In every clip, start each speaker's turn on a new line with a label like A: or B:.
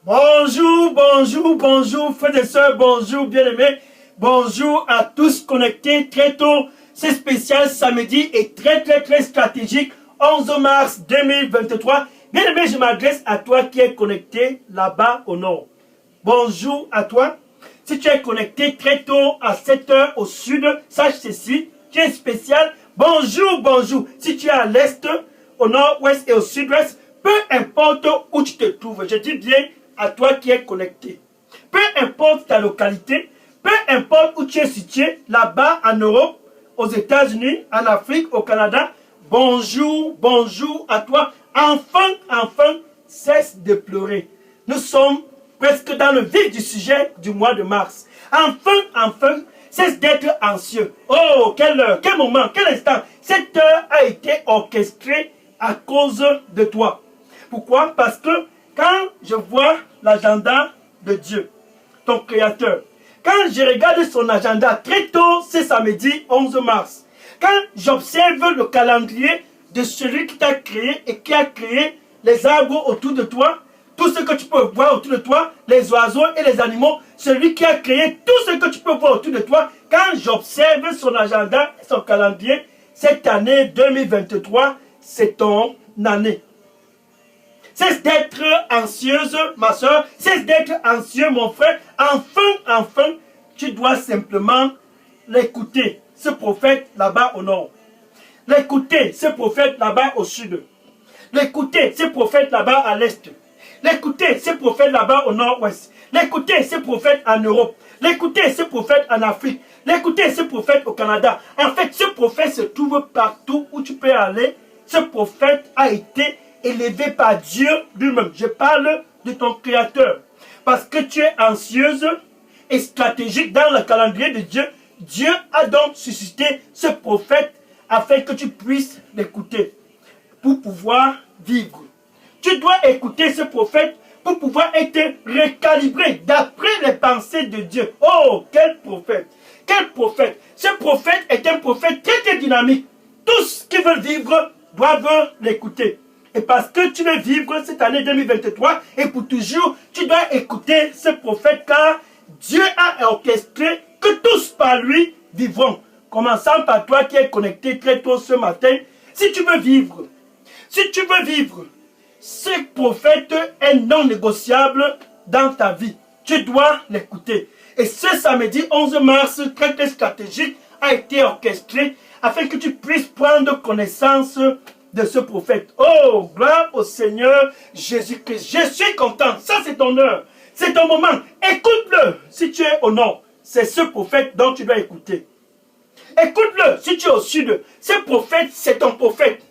A: Bonjour, bonjour, bonjour, frères et sœurs, bonjour, bien-aimés. Bonjour à tous connectés très tôt. C'est spécial samedi et très stratégique. 11 mars 2023. Bien-aimé, je m'adresse à toi qui es connecté là-bas au nord. Bonjour à toi. Si tu es connecté très tôt à 7 heures au sud, sache ceci, tu es spécial. Bonjour, bonjour. Si tu es à l'est, au nord-ouest et au sud-ouest, peu importe où tu te trouves, je dis bien à toi qui es connecté. Peu importe ta localité, peu importe où tu es situé, là-bas en Europe, aux États-Unis, en Afrique, au Canada, bonjour, bonjour à toi. Enfin, cesse de pleurer. Nous sommes presque dans le vif du sujet du mois de mars. Enfin, cesse d'être anxieux. Oh, quelle heure, quel moment, quel instant. Cette heure a été orchestrée à cause de toi. Pourquoi? Parce que quand je vois l'agenda de Dieu, ton créateur, quand je regarde son agenda très tôt, c'est samedi 11 mars, quand j'observe le calendrier de celui qui t'a créé et qui a créé les arbres autour de toi, tout ce que tu peux voir autour de toi, les oiseaux et les animaux, celui qui a créé tout ce que tu peux voir autour de toi, quand j'observe son agenda et son calendrier, cette année 2023, c'est ton année. Cesse d'être anxieuse, ma soeur. Cesse d'être anxieux, mon frère. Enfin, tu dois simplement l'écouter, ce prophète là-bas au nord. L'écouter, ce prophète là-bas au sud. L'écouter, ce prophète là-bas à l'est. L'écouter, ce prophète là-bas au nord-ouest. L'écouter, ce prophète en Europe. L'écouter, ce prophète en Afrique. L'écouter, ce prophète au Canada. En fait, ce prophète se trouve partout où tu peux aller. Ce prophète a été élevé par Dieu lui-même. Je parle de ton créateur. Parce que tu es anxieuse et stratégique dans le calendrier de Dieu, Dieu a donc suscité ce prophète afin que tu puisses l'écouter pour pouvoir vivre. Tu dois écouter ce prophète pour pouvoir être recalibré d'après les pensées de Dieu. Oh, quel prophète! Quel prophète! Ce prophète est un prophète très dynamique. Tous qui veulent vivre doivent l'écouter. Et parce que tu veux vivre cette année 2023 et pour toujours, tu dois écouter ce prophète car Dieu a orchestré que tous par lui vivront. Commençant par toi qui es connecté très tôt ce matin. Si tu veux vivre, ce prophète est non négociable dans ta vie. Tu dois l'écouter. Et ce samedi 11 mars, très stratégique, a été orchestré afin que tu puisses prendre connaissance de ce prophète. Oh, gloire au Seigneur Jésus-Christ. Je suis content. Ça, c'est ton heure. C'est ton moment. Écoute-le si tu es au nord. C'est ce prophète dont tu dois écouter. Écoute-le si tu es au sud. Ce prophète, c'est ton prophète.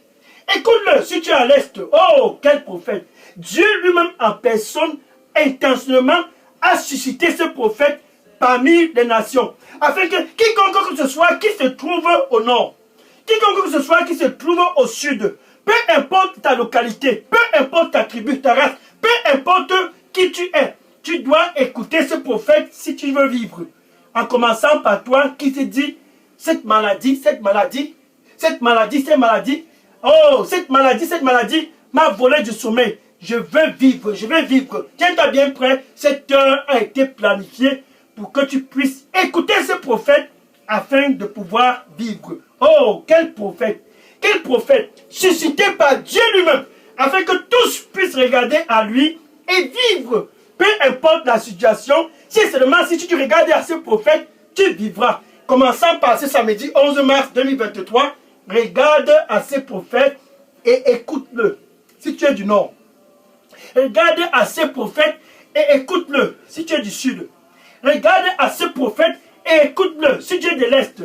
A: Écoute-le si tu es à l'est. Oh, quel prophète. Dieu lui-même en personne, intentionnellement, a suscité ce prophète parmi les nations. Afin que quiconque que ce soit qui se trouve au nord, quiconque que ce soit qui se trouve au sud, peu importe ta localité, peu importe ta tribu, ta race, peu importe qui tu es, tu dois écouter ce prophète si tu veux vivre. En commençant par toi qui te dit, cette maladie, oh, cette maladie m'a volé du sommeil. Je veux vivre. Tiens-toi bien prêt, cette heure a été planifiée pour que tu puisses écouter ce prophète afin de pouvoir vivre. Oh, quel prophète, suscité par Dieu lui-même, afin que tous puissent regarder à lui et vivre. Peu importe la situation, si seulement si tu regardes à ce prophète, tu vivras. Commençant par ce samedi 11 mars 2023, regarde à ce prophète et écoute-le si tu es du nord. Regarde à ce prophète et écoute-le si tu es du sud. Regarde à ce prophète et écoute-le si tu es de l'est.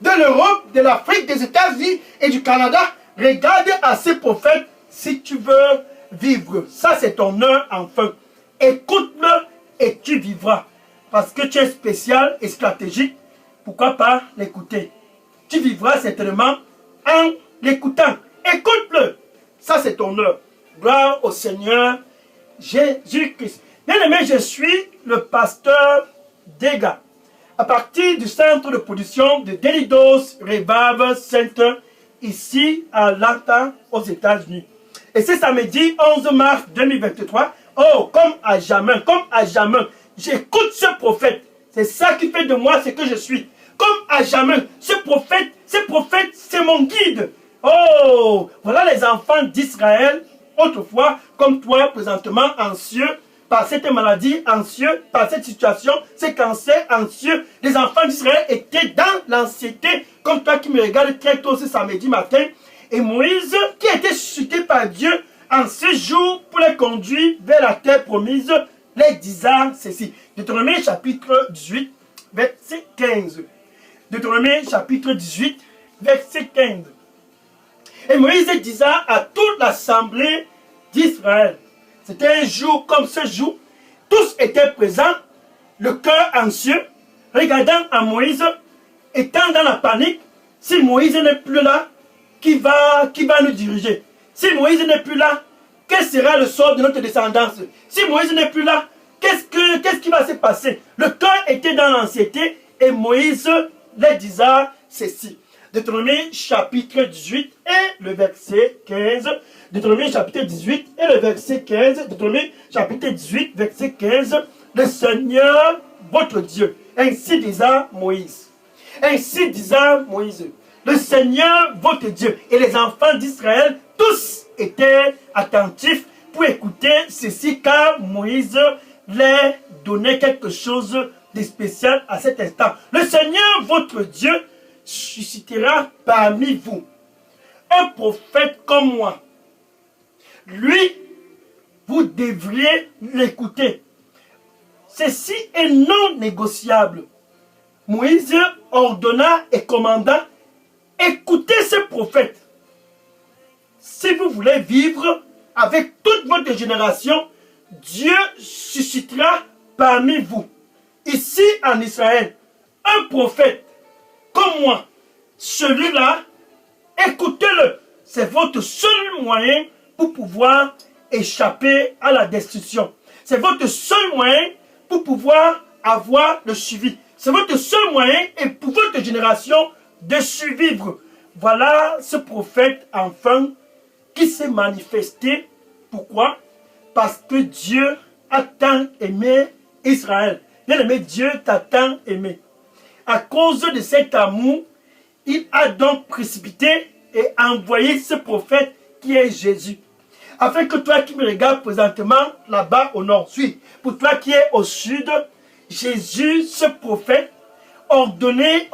A: De l'Europe, de l'Afrique, des États-Unis et du Canada, regarde à ce prophète si tu veux vivre. Ça, c'est ton heure enfin. Écoute-le et tu vivras. Parce que tu es spécial et stratégique, pourquoi pas l'écouter? Tu vivras certainement en l'écoutant. Écoute-le. Ça, c'est ton heure. Gloire au Seigneur Jésus-Christ. Bien aimé, je suis le pasteur Dega. à partir du centre de production de Delidos Revival Center, ici à Atlanta, aux États-Unis. Et c'est samedi 11 mars 2023. Oh, comme à jamais, j'écoute ce prophète. C'est ça qui fait de moi ce que je suis. Comme à jamais, ce prophète, c'est mon guide. Oh, voilà les enfants d'Israël, autrefois, comme toi, présentement, anxieux, par cette maladie, anxieux, par cette situation, ce cancer, anxieux. Les enfants d'Israël étaient dans l'anxiété, comme toi qui me regardes très tôt ce samedi matin. Et Moïse, qui a été suscité par Dieu en ce jour pour les conduire vers la terre promise, les disant ceci. Deutéronome chapitre 18, verset 15. Deutéronome chapitre 18, verset 15. Et Moïse disait à toute l'assemblée d'Israël. C'était un jour comme ce jour. Tous étaient présents, le cœur anxieux, regardant à Moïse, étant dans la panique. Si Moïse n'est plus là, qui va nous diriger? Si Moïse n'est plus là, quel sera le sort de notre descendance? Si Moïse n'est plus là, qu'est-ce qui va se passer? Le cœur était dans l'anxiété et Moïse les disait ceci. Deutéronome chapitre 18 et le verset 15. Deutéronome chapitre 18 et le verset 15. Deutéronome chapitre 18, verset 15. Le Seigneur, votre Dieu. Ainsi disait Moïse. Ainsi disait Moïse. Le Seigneur, votre Dieu. Et les enfants d'Israël, tous étaient attentifs pour écouter ceci, car Moïse leur donnait quelque chose de spécial à cet instant. Le Seigneur, votre Dieu, suscitera parmi vous un prophète comme moi. Lui, vous devriez l'écouter. Ceci est non négociable. Moïse ordonna et commanda, écoutez ce prophète. Si vous voulez vivre avec toute votre génération, Dieu suscitera parmi vous, ici en Israël, un prophète comme moi. Celui-là, écoutez-le. C'est votre seul moyen pour pouvoir échapper à la destruction. C'est votre seul moyen pour pouvoir avoir le suivi. C'est votre seul moyen et pour votre génération de survivre. Voilà ce prophète enfin qui s'est manifesté. Pourquoi? Parce que Dieu a tant aimé Israël. Bien-aimé, Dieu t'a tant aimé. À cause de cet amour, il a donc précipité et envoyé ce prophète qui est Jésus. Afin que toi qui me regardes présentement là-bas au nord, suis, pour toi qui es au sud, Jésus, ce prophète, ordonné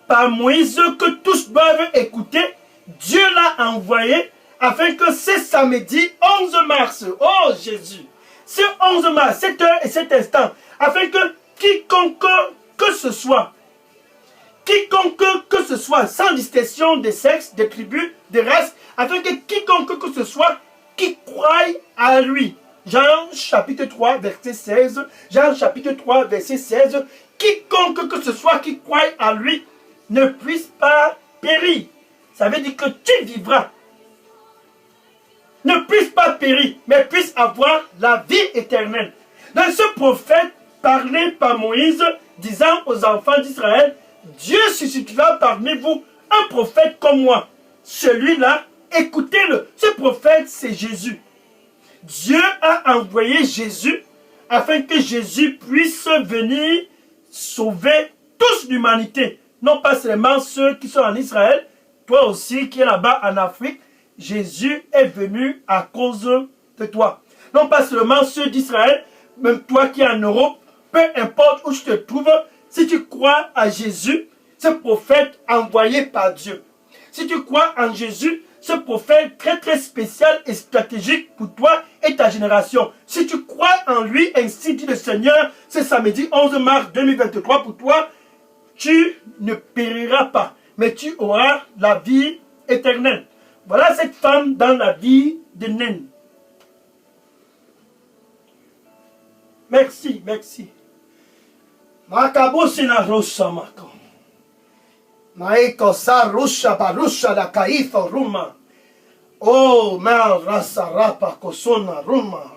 A: par Moïse que tous doivent écouter, Dieu l'a envoyé afin que ce samedi 11 mars, oh Jésus, ce 11 mars, cette heure et cet instant, afin que quiconque que ce soit, sans distinction de sexe, de tribus, de race, afin que quiconque que ce soit qui croie à lui. Jean chapitre 3, verset 16. Jean chapitre 3, verset 16. Quiconque que ce soit qui croie à lui ne puisse pas périr. Ça veut dire que tu vivras. Ne puisse pas périr, mais puisse avoir la vie éternelle. Dans ce prophète parlé par Moïse, disant aux enfants d'Israël, Dieu suscitera parmi vous un prophète comme moi. Celui-là, écoutez-le. Ce prophète, c'est Jésus. Dieu a envoyé Jésus afin que Jésus puisse venir sauver toute l'humanité. Non pas seulement ceux qui sont en Israël, toi aussi qui es là-bas en Afrique, Jésus est venu à cause de toi. Non pas seulement ceux d'Israël, même toi qui es en Europe, peu importe où tu te trouves, si tu crois à Jésus, ce prophète envoyé par Dieu. Si tu crois en Jésus, ce prophète très très spécial et stratégique pour toi et ta génération. Si tu crois en lui, ainsi dit le Seigneur, ce samedi 11 mars 2023 pour toi, tu ne périras pas, mais tu auras la vie éternelle. Voilà cette femme dans la vie de Nain. Merci, merci. Makabosina rosa mako. Maeko sa rusha barusha la kaifa ruma. Oh, mal rasa rapa kosona ruma.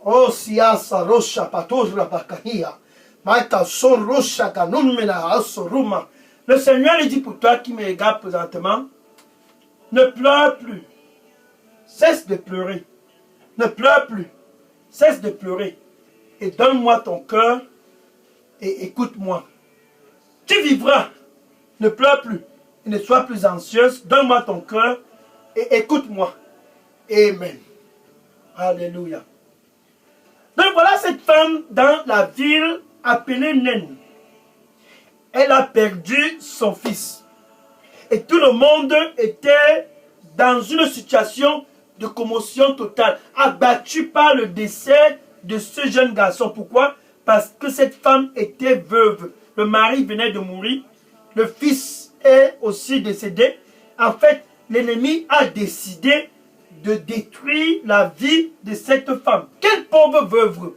A: Oh, siasa rosha patura bakahia. Le Seigneur lui dit pour toi qui me regarde présentement, ne pleure plus. Cesse de pleurer. Ne pleure plus. Cesse de pleurer. Et donne-moi ton cœur et écoute-moi. Tu vivras. Ne pleure plus. Et ne sois plus anxieuse. Donne-moi ton cœur et écoute-moi. Amen. Alléluia. Donc voilà cette femme dans la ville appelée Naine. Elle a perdu son fils. Et tout le monde était dans une situation de commotion totale, abattu par le décès de ce jeune garçon. Pourquoi? Parce que cette femme était veuve. Le mari venait de mourir. Le fils est aussi décédé. En fait, l'ennemi a décidé de détruire la vie de cette femme. Quelle pauvre veuve!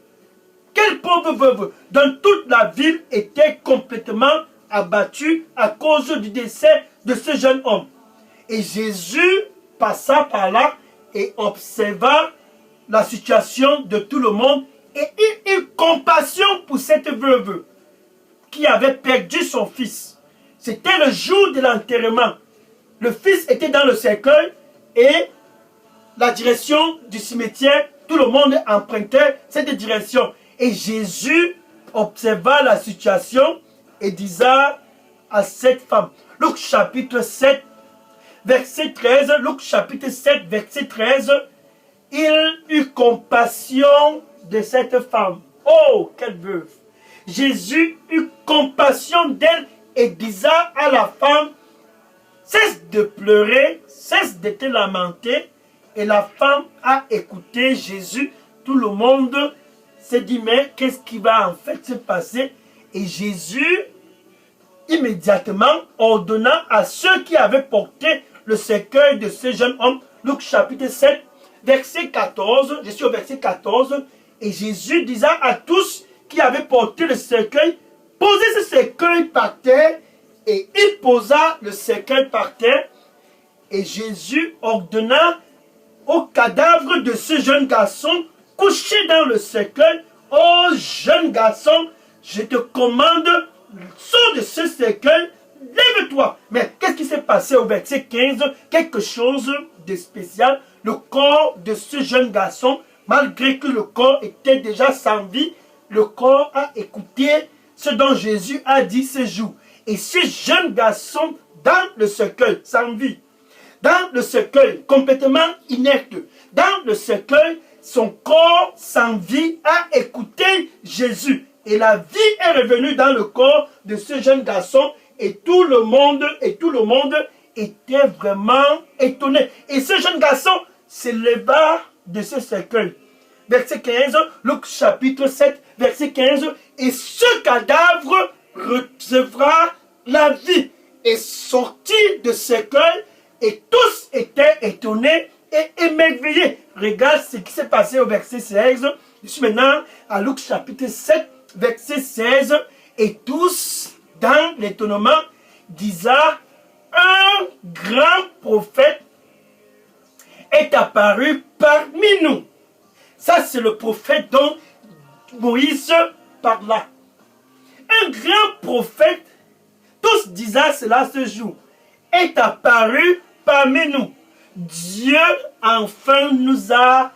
A: Quelle pauvre veuve! Dans toute la ville était complètement abattue à cause du décès de ce jeune homme. Et Jésus passa par là et observa la situation de tout le monde et eut compassion pour cette veuve qui avait perdu son fils. C'était le jour de l'enterrement. Le fils était dans le cercueil et la direction du cimetière, tout le monde empruntait cette direction. Et Jésus observa la situation et disait à cette femme, Luc chapitre 7, verset 13, Luc chapitre 7, verset 13, il eut compassion de cette femme. Oh, quelle veuve! Jésus eut compassion d'elle et disait à la femme, cesse de pleurer, cesse de te lamenter. Et la femme a écouté Jésus. Tout le monde s'est dit, mais qu'est-ce qui va en fait se passer? Et Jésus, immédiatement, ordonna à ceux qui avaient porté le cercueil de ce jeune homme, Luc chapitre 7, verset 14, je suis au verset 14, et Jésus disait à tous qui avaient porté le cercueil, posez ce cercueil par terre, et il posa le cercueil par terre, et Jésus ordonna au cadavre de ce jeune garçon couché dans le cercueil, oh jeune garçon, je te commande, sors de ce cercueil, lève-toi. Mais qu'est-ce qui s'est passé au verset 15? Quelque chose de spécial. Le corps de ce jeune garçon, malgré que le corps était déjà sans vie, le corps a écouté ce dont Jésus a dit ce jour. Et ce jeune garçon dans le cercueil, sans vie, dans le cercueil, complètement inerte, dans le cercueil, son corps sans vie a écouté Jésus. Et la vie est revenue dans le corps de ce jeune garçon et tout le monde était vraiment étonné. Et ce jeune garçon s'éleva de ce cercueil. Verset 15, Luc chapitre 7, verset 15, et ce cadavre recevra la vie et sortit de ce cercueil. Et tous étaient étonnés et émerveillés. Regarde ce qui s'est passé au verset 16. Je suis maintenant à Luc chapitre 7, verset 16. Et tous, dans l'étonnement, disaient, un grand prophète est apparu parmi nous. Ça, c'est le prophète dont Moïse parla. Un grand prophète, tous disaient cela ce jour, est apparu parmi nous. Dieu enfin nous a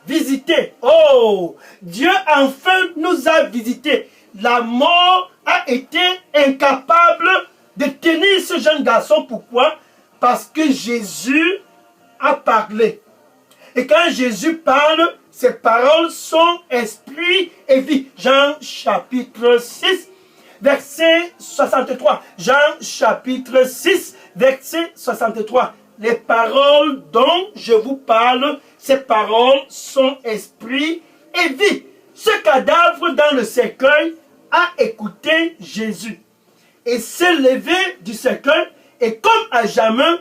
A: visités. Oh, Dieu enfin nous a visités. La mort a été incapable de tenir ce jeune garçon. Pourquoi? Parce que Jésus a parlé. Et quand Jésus parle, ses paroles sont esprit et vie. Jean chapitre 6, verset 63. Jean chapitre 6, verset 63. Les paroles dont je vous parle, ces paroles sont esprit et vie. Ce cadavre dans le cercueil a écouté Jésus et s'est levé du cercueil, et comme à jamais,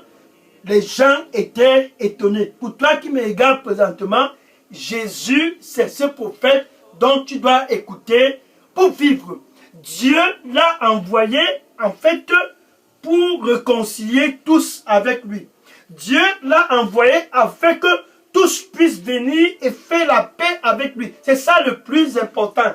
A: les gens étaient étonnés. Pour toi qui me regardes présentement, Jésus, c'est ce prophète dont tu dois écouter pour vivre. Dieu l'a envoyé, en fait, pour réconcilier tous avec lui. Dieu l'a envoyé afin que tous puissent venir et faire la paix avec lui. C'est ça le plus important.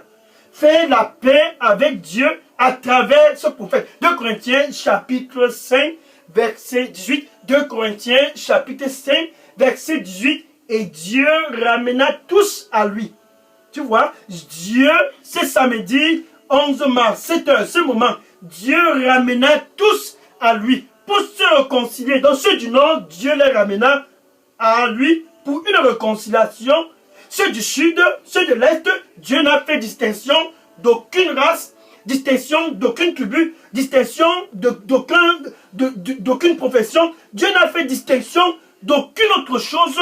A: fait la paix avec Dieu à travers ce prophète. 2 Corinthiens chapitre 5, verset 18. 2 Corinthiens chapitre 5, verset 18. Et Dieu ramena tous à lui. Tu vois, Dieu, c'est samedi 11 mars, 7 heures, ce moment, Dieu ramena tous à lui pour se réconcilier. Dans ceux du nord, Dieu les ramena à lui pour une réconciliation. Ceux du sud, ceux de l'est, Dieu n'a fait distinction d'aucune race, distinction d'aucune tribu, distinction d'aucune profession. Dieu n'a fait distinction d'aucune autre chose.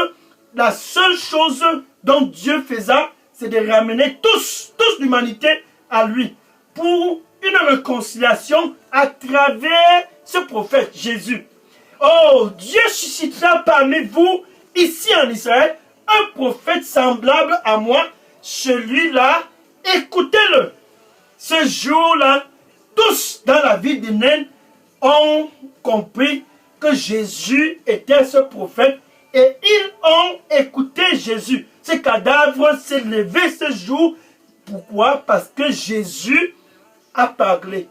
A: La seule chose dont Dieu faisait, c'est de ramener tous l'humanité à lui pour une réconciliation à travers ce prophète Jésus. Oh, Dieu suscitera parmi vous, ici en Israël, un prophète semblable à moi. Celui-là, écoutez-le. Ce jour-là, tous dans la ville des nains ont compris que Jésus était ce prophète et ils ont écouté Jésus. Ce cadavre s'est levé ce jour. Pourquoi? Parce que Jésus a parlé.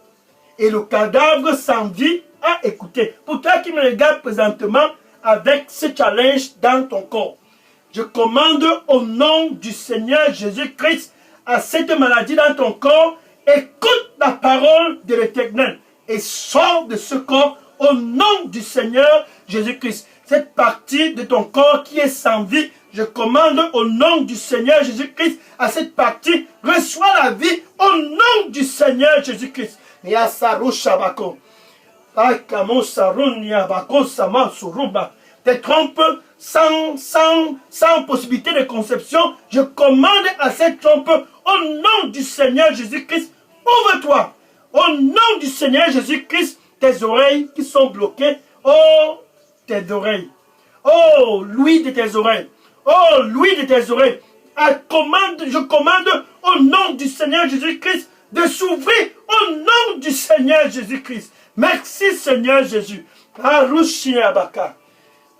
A: Et le cadavre sans vie a écouté. Pour toi qui me regarde présentement avec ce challenge dans ton corps, je commande au nom du Seigneur Jésus-Christ à cette maladie dans ton corps, écoute la parole de l'Éternel et sors de ce corps au nom du Seigneur Jésus-Christ. Cette partie de ton corps qui est sans vie, je commande au nom du Seigneur Jésus-Christ à cette partie, reçois la vie au nom du Seigneur Jésus-Christ. Tes trompes sans possibilité de conception, je commande à cette trompe au nom du Seigneur Jésus-Christ, ouvre-toi. Au nom du Seigneur Jésus-Christ, tes oreilles qui sont bloquées, oh, tes oreilles. Oh, l'ouïe de tes oreilles. Oh, l'ouïe de tes oreilles. Je commande au nom du Seigneur Jésus-Christ de s'ouvrir au nom du Seigneur Jésus-Christ. Merci Seigneur Jésus. Harushina baka.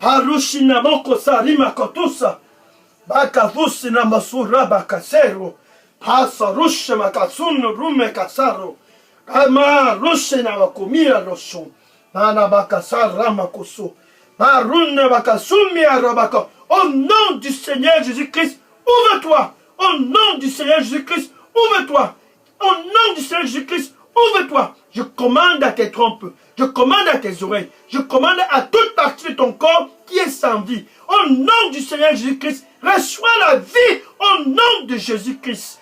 A: Harushina mokosa rima kotusa. Baka vusina masura bakasero. Hasa rushe makasunu rume kasaro. Kama rushina wakumira roshon. Nana bakasara makoso. Marune bakasumi arabaka. Au nom du Seigneur Jésus-Christ, ouvre-toi. Au nom du Seigneur Jésus-Christ, ouvre-toi. Au nom du Seigneur Jésus-Christ, ouvre-toi. Je commande à tes trompes. Je commande à tes oreilles. Je commande à toute partie de ton corps qui est sans vie. Au nom du Seigneur Jésus-Christ, reçois la vie au nom de Jésus-Christ.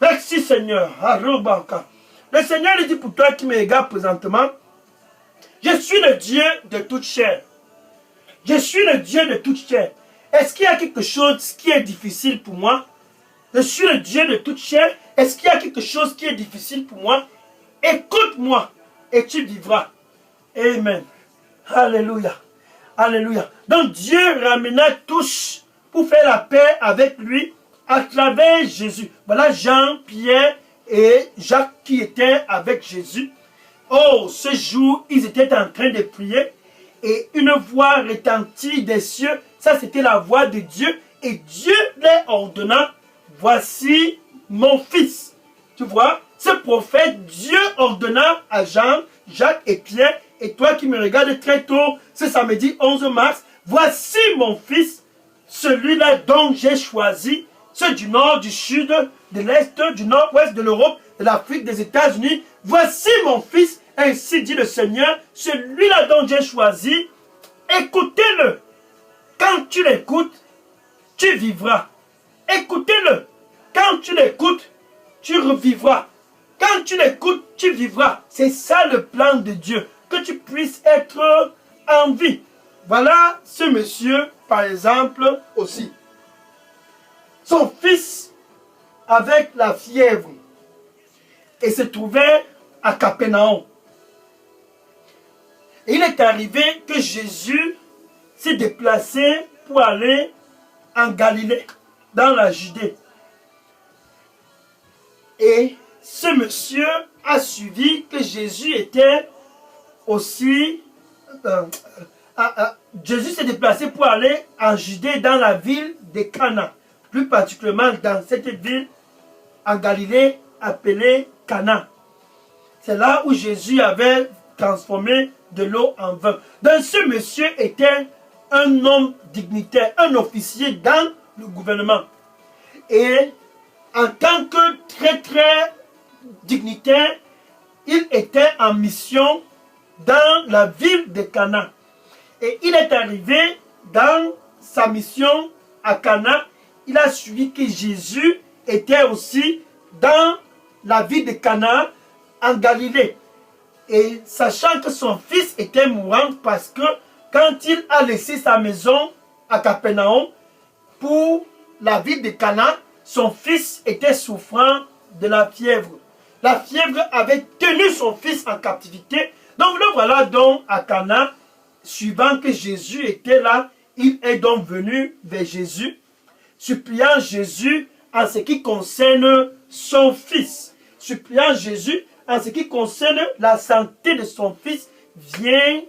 A: Merci Seigneur. Le Seigneur lui dit pour toi qui me regarde présentement, je suis le Dieu de toute chair. Je suis le Dieu de toute chair. Est-ce qu'il y a quelque chose qui est difficile pour moi? Je suis le Dieu de toute chair. Est-ce qu'il y a quelque chose qui est difficile pour moi? Écoute-moi et tu vivras. Amen. Alléluia. Alléluia. Donc Dieu ramena tous pour faire la paix avec lui à travers Jésus. Voilà Jean, Pierre et Jacques qui étaient avec Jésus. Oh, ce jour, ils étaient en train de prier et une voix retentit des cieux. Ça, c'était la voix de Dieu. Et Dieu les ordonna, voici mon fils. Tu vois, ce prophète, Dieu ordonna à Jean, Jacques et Pierre, et toi qui me regardes très tôt, ce samedi 11 mars, voici mon fils, celui-là dont j'ai choisi, ceux du nord, du sud, de l'est, du nord-ouest, de l'Europe, de l'Afrique, des États-Unis. Voici mon fils, ainsi dit le Seigneur, celui-là dont j'ai choisi, écoutez-le. Quand tu l'écoutes, tu vivras. Écoutez-le. Quand tu l'écoutes, tu revivras. Quand tu l'écoutes, tu vivras. C'est ça le plan de Dieu. Que tu puisses être en vie. Voilà ce monsieur, par exemple, aussi. Son fils, avec la fièvre, et se trouvait à Capernaum. Et il est arrivé que Jésus s'est déplacé pour aller en Galilée, dans la Judée. Et ce monsieur a suivi que Jésus était aussi Jésus s'est déplacé pour aller en Judée, dans la ville de Cana. Plus particulièrement dans cette ville en Galilée appelée Cana. C'est là où Jésus avait transformé de l'eau en vin. Donc ce monsieur était un homme dignitaire, un officier dans le gouvernement. Et en tant que très dignitaire, il était en mission dans la ville de Cana. Et il est arrivé dans sa mission à Cana. Il a suivi que Jésus était aussi dans la ville de Cana en Galilée. Et sachant que son fils était mourant parce que quand il a laissé sa maison à Capernaum pour la ville de Cana, son fils était souffrant de la fièvre. La fièvre avait tenu son fils en captivité. Donc le voilà donc à Cana, suivant que Jésus était là, il est donc venu vers Jésus, suppliant Jésus en ce qui concerne son fils. Suppliant Jésus en ce qui concerne la santé de son fils. Viens,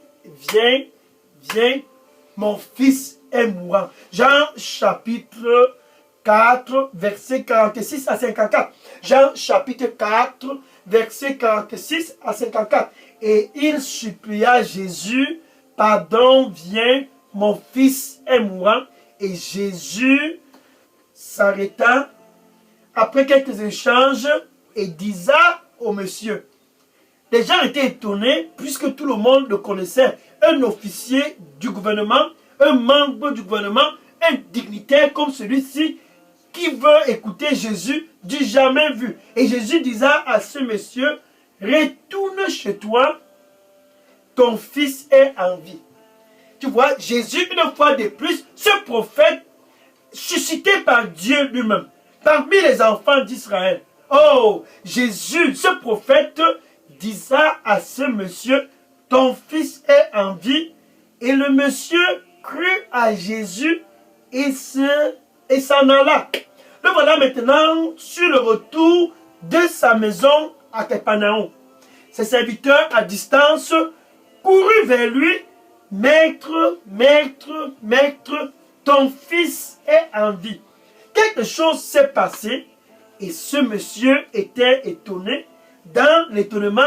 A: mon fils est mourant. Jean chapitre 4, verset 46 à 54. Jean chapitre 4, verset 46 à 54. Et il supplia Jésus, pardon, viens, mon fils est mourant. Et Jésus s'arrêta après quelques échanges et disait au monsieur. Les gens étaient étonnés puisque tout le monde le connaissait. Un officier du gouvernement, un membre du gouvernement, un dignitaire comme celui-ci qui veut écouter Jésus du jamais vu. Et Jésus disait à ce monsieur, retourne chez toi, ton fils est en vie. Tu vois, Jésus, une fois de plus, ce prophète suscité par Dieu lui-même, parmi les enfants d'Israël. Oh, Jésus, ce prophète, disait à ce monsieur, ton fils est en vie. Et le monsieur crut à Jésus et s'en alla. Le voilà maintenant sur le retour de sa maison à Capernaum. Ses serviteurs à distance coururent vers lui. Maître, ton fils est en vie. Quelque chose s'est passé et ce monsieur était étonné. Dans l'étonnement,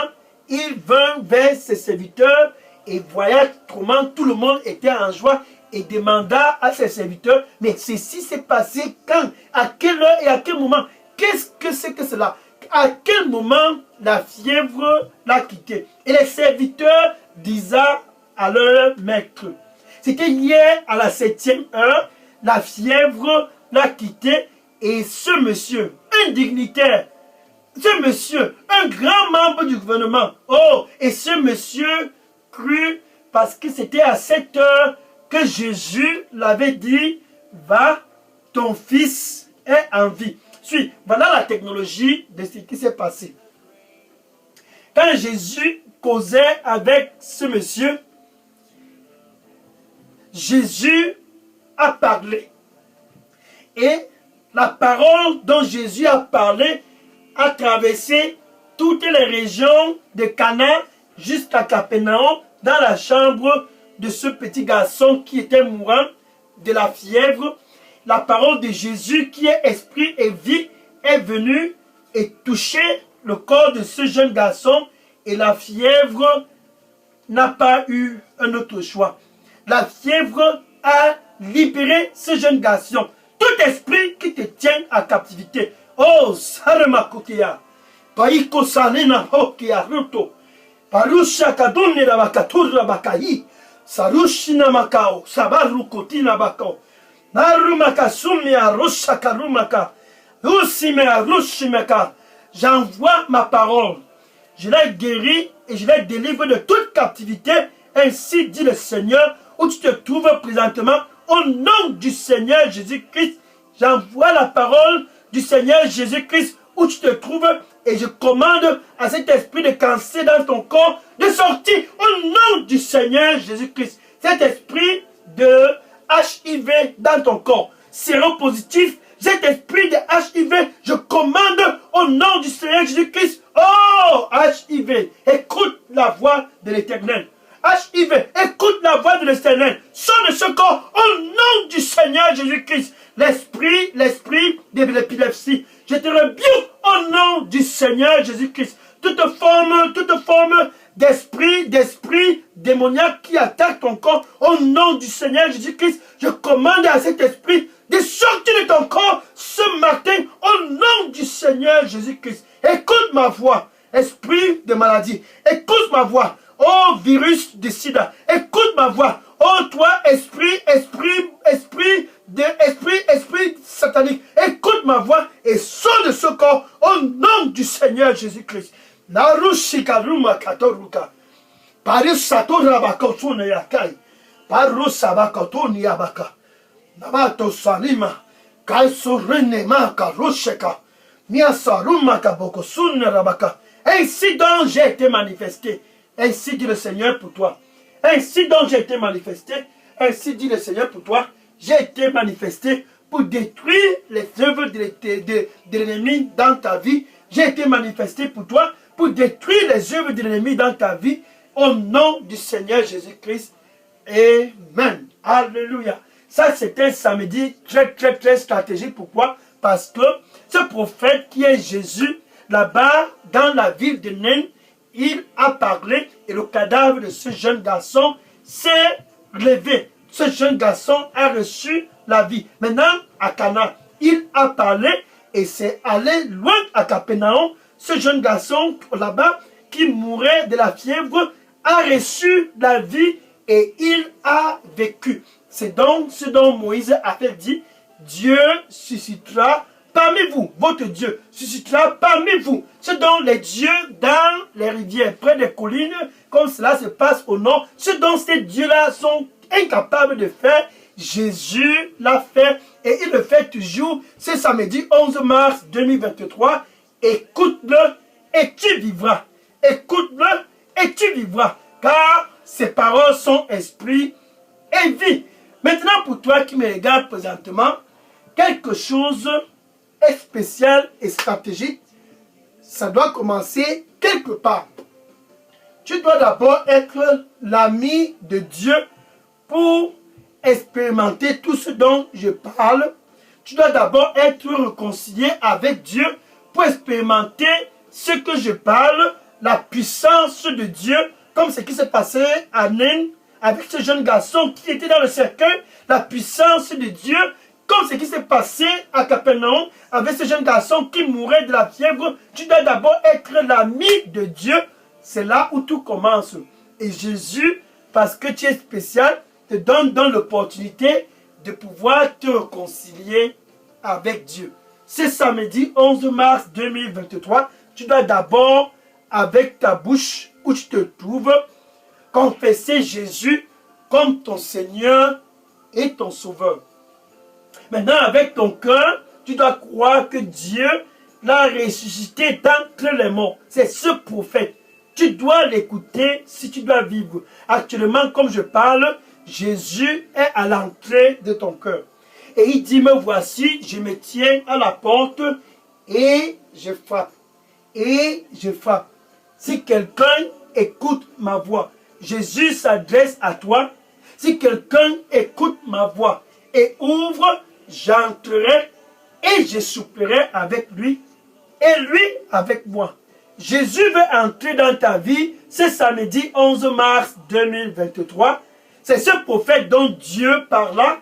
A: il vint vers ses serviteurs et voyait comment tout le monde était en joie et demanda à ses serviteurs, mais ceci s'est passé quand? À quelle heure et à quel moment? Qu'est-ce que c'est que cela? À quel moment la fièvre l'a quitté? Et les serviteurs disaient à leur maître, c'était hier à la 7e heure, la fièvre l'a quitté et ce monsieur, un dignitaire, ce monsieur, un grand membre du gouvernement, oh, et ce monsieur crut parce que c'était à cette heure que Jésus l'avait dit, va, ton fils est en vie. Suis, voilà la technologie de ce qui s'est passé. Quand Jésus causait avec ce monsieur, Jésus a parlé. Et la parole dont Jésus a parlé a traversé toutes les régions de Cana jusqu'à Capernaum, dans la chambre de ce petit garçon qui était mourant de la fièvre. La parole de Jésus qui est esprit et vie est venue et touché le corps de ce jeune garçon et la fièvre n'a pas eu un autre choix. La fièvre a libéré ce jeune garçon. Tout esprit qui te tient à captivité. Oh, Saramakokia, Paiko Sanena Hokia Ruto, Parusha Kaduni Rabakatura Bakai, Sarushina Makao, Sabarukotina Bakao, Narumakasumia Rushakarumaka, Rusimea Rushimaka. J'envoie ma parole. Je l'ai guéri et je l'ai délivré de toute captivité. Ainsi dit le Seigneur, où tu te trouves présentement. Au nom du Seigneur Jésus-Christ, j'envoie la parole du Seigneur Jésus-Christ où tu te trouves et je commande à cet esprit de cancer dans ton corps de sortir au nom du Seigneur Jésus-Christ. Cet esprit de HIV dans ton corps, séropositif, cet esprit de HIV, je commande au nom du Seigneur Jésus-Christ. Oh, HIV, écoute la voix de l'Éternel. HIV, écoute la voix de Ténèbres, sors de ce corps au nom du Seigneur Jésus-Christ. L'esprit de l'épilepsie, je te rebuke au nom du Seigneur Jésus-Christ. Toute forme d'esprit démoniaque qui attaque ton corps, au nom du Seigneur Jésus-Christ, je commande à cet esprit de sortir de ton corps ce matin, au nom du Seigneur Jésus-Christ. Écoute ma voix, esprit de maladie, écoute ma voix, oh virus de sida, écoute ma voix, oh toi esprit satanique, écoute ma voix et sors de ce corps au nom du Seigneur Jésus-Christ. Narushikaruma katoruka. Parisato rabakotune yakai. Parusabakotuni yabaka. Namato salima. Kaisurene maka rusheka. Miasaruma kabokosune rabaka. Ainsi donc j'ai été manifesté. Ainsi dit le Seigneur pour toi. Ainsi donc j'ai été manifesté. Ainsi dit le Seigneur pour toi. J'ai été manifesté pour détruire les œuvres de l'ennemi dans ta vie. J'ai été manifesté pour toi, pour détruire les œuvres de l'ennemi dans ta vie, au nom du Seigneur Jésus-Christ. Amen. Alléluia. Ça, c'est un samedi très stratégique. Pourquoi? Parce que ce prophète qui est Jésus, là-bas, dans la ville de Nain, il a parlé et le cadavre de ce jeune garçon s'est levé. Ce jeune garçon a reçu la vie. Maintenant, à Cana, il a parlé et c'est allé loin à Capernaum. Ce jeune garçon là-bas qui mourait de la fièvre a reçu la vie et il a vécu. C'est donc ce dont Moïse a fait dit, Dieu suscitera parmi vous, votre Dieu suscitera parmi vous. Ce dont les dieux dans les rivières, près des collines, comme cela se passe au nord, ce dont ces dieux-là sont incapables de faire, Jésus l'a fait et il le fait toujours. C'est samedi 11 mars 2023. Écoute-le et tu vivras. Écoute-le et tu vivras. Car ses paroles sont esprit et vie. Maintenant, pour toi qui me regardes présentement, quelque chose est spécial et stratégique. Ça doit commencer quelque part. Tu dois d'abord être l'ami de Dieu pour expérimenter tout ce dont je parle. Tu dois d'abord être réconcilié avec Dieu pour expérimenter ce que je parle, la puissance de Dieu, comme ce qui s'est passé à Nain avec ce jeune garçon qui était dans le cercueil, la puissance de Dieu, comme ce qui s'est passé à Capernaum avec ce jeune garçon qui mourait de la fièvre. Tu dois d'abord être l'ami de Dieu. C'est là où tout commence. Et Jésus, parce que tu es spécial, te donne l'opportunité de pouvoir te réconcilier avec Dieu. C'est samedi 11 mars 2023. Tu dois d'abord, avec ta bouche où tu te trouves, confesser Jésus comme ton Seigneur et ton Sauveur. Maintenant, avec ton cœur, tu dois croire que Dieu l'a ressuscité d'entre les morts. C'est ce prophète. Tu dois l'écouter si tu dois vivre. Actuellement, comme je parle, Jésus est à l'entrée de ton cœur. Et il dit, me voici, je me tiens à la porte et je frappe. Et je frappe. Si quelqu'un écoute ma voix, Jésus s'adresse à toi. Si quelqu'un écoute ma voix et ouvre, j'entrerai et je souperai avec lui et lui avec moi. Jésus veut entrer dans ta vie ce samedi 11 mars 2023. C'est ce prophète dont Dieu parla,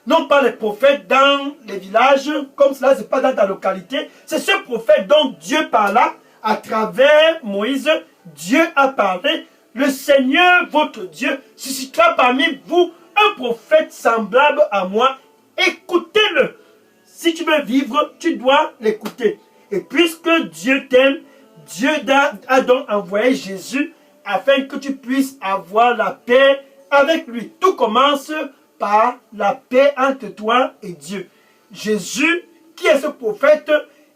A: non pas les prophètes dans les villages, comme cela se passe dans ta localité. C'est ce prophète dont Dieu parla à travers Moïse. Dieu a parlé. Le Seigneur, votre Dieu, suscitera parmi vous un prophète semblable à moi. Écoutez-le. Si tu veux vivre, tu dois l'écouter. Et puisque Dieu t'aime, Dieu a donc envoyé Jésus afin que tu puisses avoir la paix avec lui. Tout commence par la paix entre toi et Dieu. Jésus, qui est ce prophète,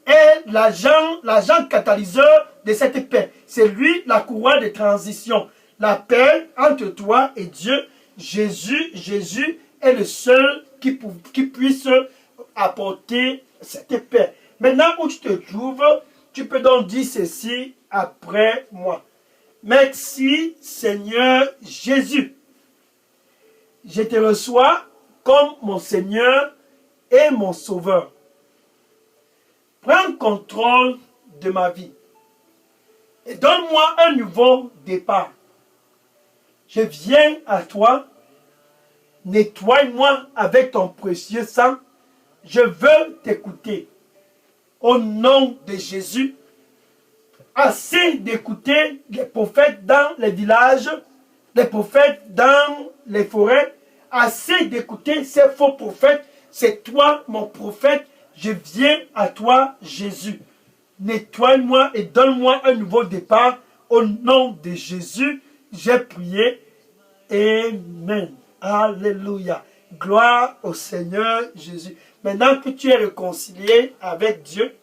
A: est l'agent catalyseur de cette paix. C'est lui la courroie de transition. La paix entre toi et Dieu. Jésus est le seul qui puisse apporter cette paix. Maintenant où tu te trouves, tu peux donc dire ceci après moi. Merci Seigneur Jésus. je te reçois comme mon Seigneur et mon Sauveur. Prends contrôle de ma vie et donne-moi un nouveau départ. Je viens à toi, nettoie-moi avec ton précieux sang. Je veux t'écouter. Au nom de Jésus, assez d'écouter les prophètes dans les villages, les prophètes dans les forêts, assez d'écouter ces faux prophètes. C'est toi mon prophète, je viens à toi Jésus. Nettoie-moi et donne-moi un nouveau départ. Au nom de Jésus, j'ai prié. Amen. Alléluia. Gloire au Seigneur Jésus. Maintenant que tu es réconcilié avec Dieu,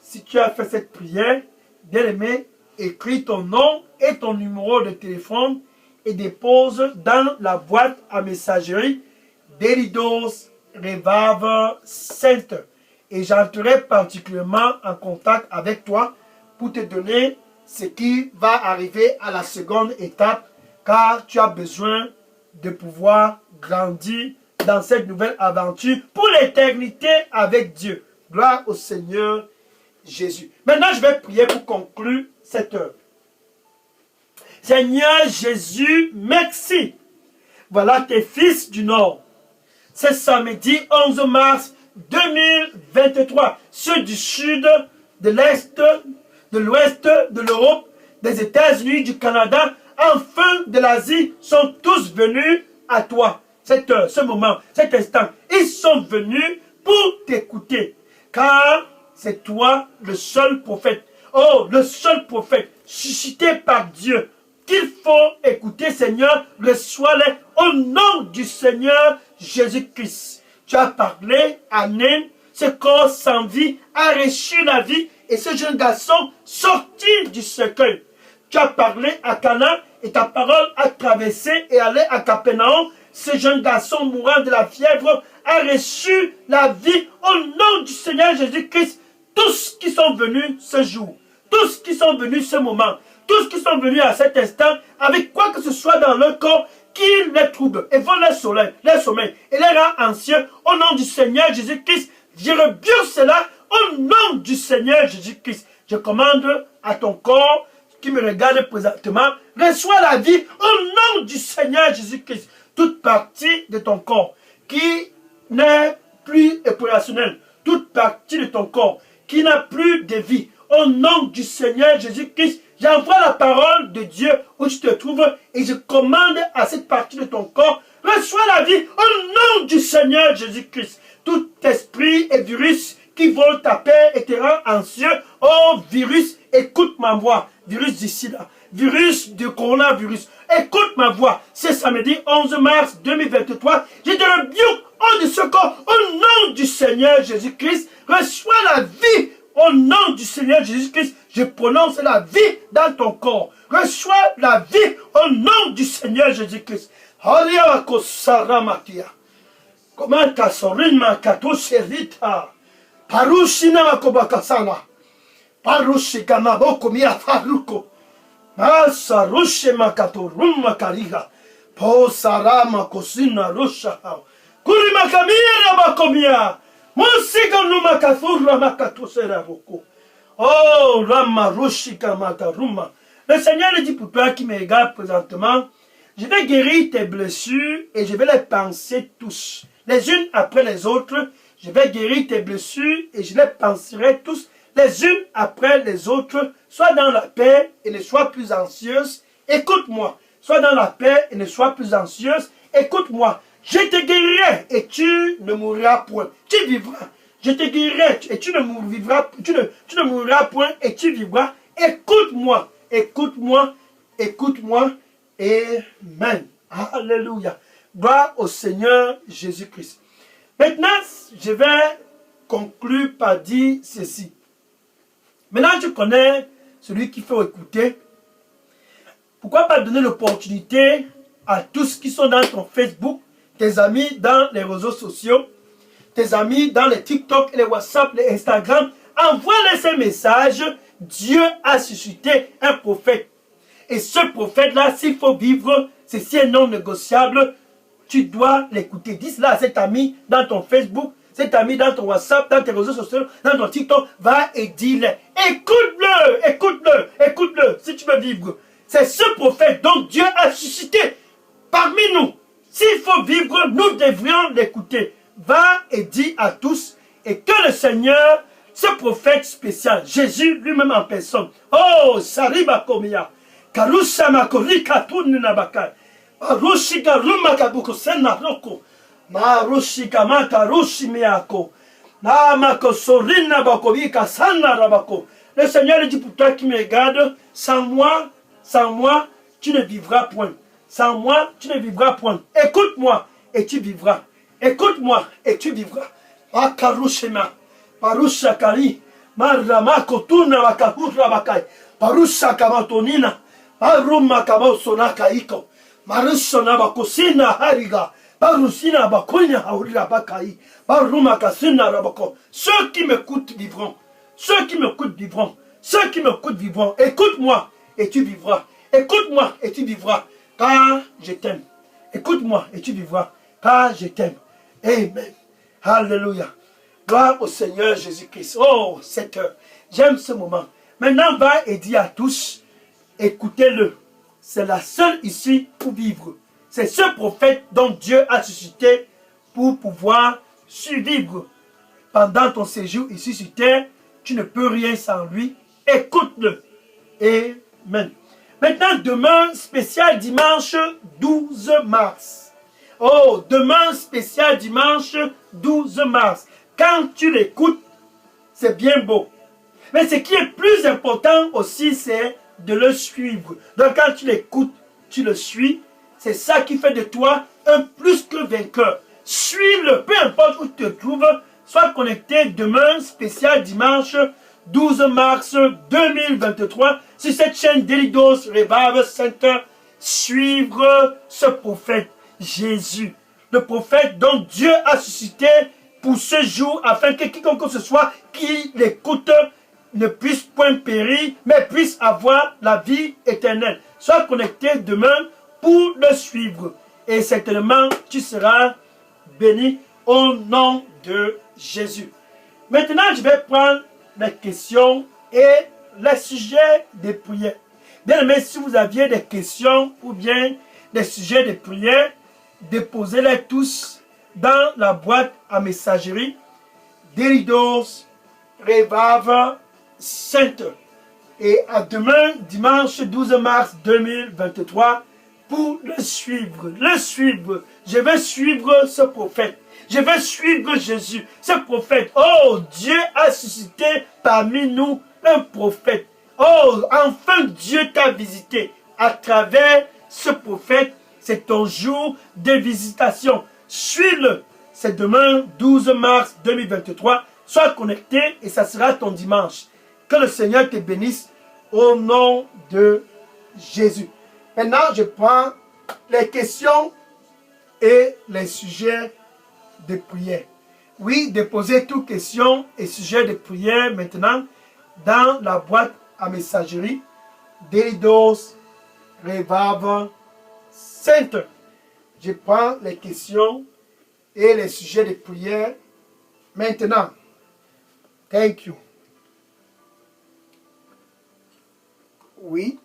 A: si tu as fait cette prière, bien-aimé, écris ton nom et ton numéro de téléphone et dépose dans la boîte à messagerie d'Elidos Revival Center. Et j'entrerai particulièrement en contact avec toi pour te donner ce qui va arriver à la seconde étape, car tu as besoin de pouvoir grandir dans cette nouvelle aventure pour l'éternité avec Dieu. Gloire au Seigneur Jésus. Maintenant, je vais prier pour conclure cette heure. Seigneur Jésus, merci. Voilà tes fils du Nord. C'est samedi 11 mars 2023. Ceux du Sud, de l'Est, de l'Ouest, de l'Europe, des États-Unis, du Canada, enfin de l'Asie, sont tous venus à toi. Cette heure, ce moment, cet instant, ils sont venus pour t'écouter. Car c'est toi le seul prophète. Oh, le seul prophète suscité par Dieu qu'il faut écouter, Seigneur. Reçois-les au nom du Seigneur Jésus-Christ. Tu as parlé à Nain, ce corps sans vie a reçu la vie et ce jeune garçon sorti du cercueil. Tu as parlé à Cana et ta parole a traversé et allé à Capernaum. Ce jeune garçon mourant de la fièvre a reçu la vie au nom du Seigneur Jésus-Christ. Tous qui sont venus ce jour, tous qui sont venus ce moment, tous qui sont venus à cet instant, avec quoi que ce soit dans leur corps, qui les trouble et vole leur sommeil et les rend anciens, au nom du Seigneur Jésus-Christ, je rebuke cela au nom du Seigneur Jésus-Christ. Je commande à ton corps qui me regarde présentement, reçois la vie au nom du Seigneur Jésus-Christ. Toute partie de ton corps qui n'est plus opérationnelle, toute partie de ton corps qui n'a plus de vie, au nom du Seigneur Jésus-Christ, j'envoie la parole de Dieu où tu te trouves et je commande à cette partie de ton corps, reçois la vie au nom du Seigneur Jésus-Christ. Tout esprit et virus qui vole ta paix et te rend anxieux, oh virus, écoute ma voix, virus d'ici là, virus du coronavirus, écoute ma voix. C'est samedi 11 mars 2023, je te rebuke hors de ce corps au nom du Seigneur Jésus-Christ, reçois la vie. Au nom du Seigneur Jésus-Christ, je prononce la vie dans ton corps. Reçois la vie au nom du Seigneur Jésus-Christ. Comment ta sorine ma kato serita? Parushina makobakasana. Parushikana bokomia faruko. Masarushe makato rumma kariga. Po sarama kosina rusha. Kuri makamira makomia. Oh, Rama Rushika Mataruma. Le Seigneur dit pour toi qui me regarde présentement, je vais guérir tes blessures et je vais les penser tous. Les unes après les autres, je vais guérir tes blessures et je les penserai tous. Les unes après les autres, sois dans la paix et ne sois plus anxieuse. Écoute-moi. Sois dans la paix et ne sois plus anxieuse. Écoute-moi. Je te guérirai et tu ne mourras point. Tu vivras. Je te guérirai et tu ne mourras point et tu vivras. Écoute-moi. Écoute-moi. Écoute-moi. Amen. Alléluia. Gloire au Seigneur Jésus-Christ. Maintenant, je vais conclure par dire ceci. Maintenant, tu connais celui qu'il faut écouter. Pourquoi pas donner l'opportunité à tous qui sont dans ton Facebook, tes amis dans les réseaux sociaux, tes amis dans les TikTok, les WhatsApp, les Instagram, envoie-les ces messages. Dieu a suscité un prophète. Et ce prophète-là, s'il faut vivre, c'est si un non négociable, tu dois l'écouter. Dis cela à cet ami dans ton Facebook, cet ami dans ton WhatsApp, dans tes réseaux sociaux, dans ton TikTok. Va et dis-le. Écoute-le, écoute-le, écoute-le, si tu veux vivre. C'est ce prophète dont Dieu a suscité parmi nous. S'il faut vivre, nous devrions l'écouter. Va et dis à tous, et que le Seigneur, ce prophète spécial, Jésus lui-même en personne, oh, Sariba Komia, Karusama Korika Tununabakai, Arushika Rumakabuko Senaroko, Marushika Makarushi Miako, Namako Sorina Bakovika Sanarabako. Le Seigneur dit pour toi qui me regarde, sans moi, tu ne vivras point. Sans moi, tu ne vivras point. Écoute-moi et tu vivras. Écoute-moi et tu vivras. Akarushima, Parushakari, Marama Kotuna Wakahura Bakai, Parushakamatonina, Paruma Kamosona Kaiko, Marusona Bakosina Hariga, Parusina Bakonia Haurira Bakai, Paruma Kasina Rabako. Ceux qui m'écoutent vivront. Ceux qui m'écoutent vivront. Ceux qui m'écoutent vivront. Écoute-moi et tu vivras. Écoute-moi et tu vivras. Car je t'aime. Écoute-moi et tu vivras. Car je t'aime. Amen. Alléluia. Gloire au Seigneur Jésus-Christ. Oh, cette heure. J'aime ce moment. Maintenant, va et dis à tous, écoutez-le. C'est la seule ici pour vivre. C'est ce prophète dont Dieu a suscité pour pouvoir survivre. Pendant ton séjour ici sur terre, tu ne peux rien sans lui. Écoute-le. Amen. Maintenant, demain, spécial dimanche 12 mars. Oh, demain, spécial dimanche 12 mars. Quand tu l'écoutes, c'est bien beau. Mais ce qui est plus important aussi, c'est de le suivre. Donc, quand tu l'écoutes, tu le suis. C'est ça qui fait de toi un plus que vainqueur. Suis-le, peu importe où tu te trouves. Sois connecté demain, spécial dimanche 12 mars 2023, sur cette chaîne Daily Dose Revival Center. Suivre ce prophète Jésus, le prophète dont Dieu a suscité pour ce jour, afin que quiconque que ce soit qui l'écoute ne puisse point périr, mais puisse avoir la vie éternelle. Sois connecté demain pour le suivre. Et certainement, tu seras béni au nom de Jésus. Maintenant, je vais prendre les questions et les sujets de prière. Bien aimé, si vous aviez des questions ou bien des sujets de prière, déposez-les tous dans la boîte à messagerie Daily Dose Revival Center. Et à demain, dimanche 12 mars 2023, pour le suivre. Le suivre. Je vais suivre ce prophète. Je vais suivre Jésus, ce prophète. Oh, Dieu a suscité parmi nous un prophète. Oh, enfin Dieu t'a visité à travers ce prophète. C'est ton jour de visitation. Suis-le. C'est demain, 12 mars 2023. Sois connecté et ça sera ton dimanche. Que le Seigneur te bénisse au nom de Jésus. Maintenant, je prends les questions et les sujets de prière. Oui, déposez toutes questions et sujets de prière maintenant dans la boîte à messagerie Daily Dose Revival Center. Je prends les questions et les sujets de prière maintenant. Thank you. Oui.